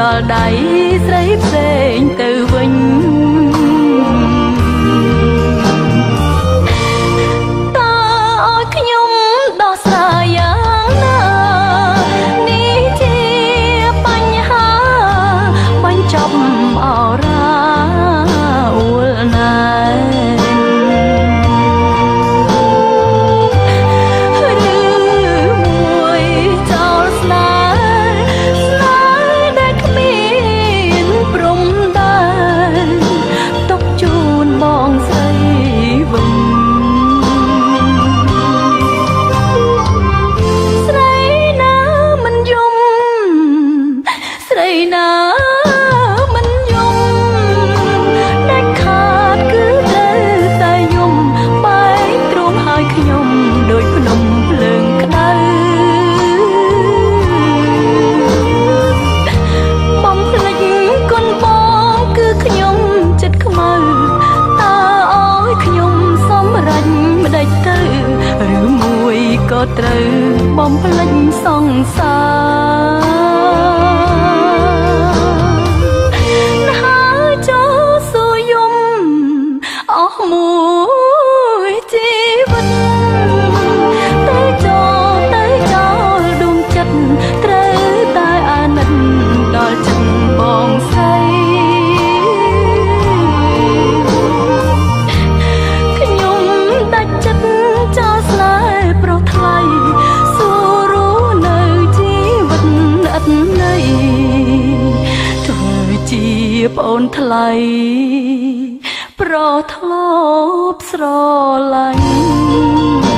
ដល់ដៃស្រីផ្សេងទៅវិញតើឲ្យខ្ញុំដោះស្រាយយ៉ាងណានេះជាបញ្ហាបញ្ចប់អរ៉ាអួលណាត្រូវបំភ្លេចសង្សារហើចូលសួរយំអស់មួយជីវិតទៅចោលដួងចិត្តត្រូវតែអាណិតដល់ចិត្តបងស្រីខ្ញុំដាច់ចិត្តចោលស្នេហ៍ប្រុសថ្លៃសួរនៅជីវិតឥតន័យធ្វើជាប្អូនថ្លៃប្រថ្លប់ស្រឡាញ់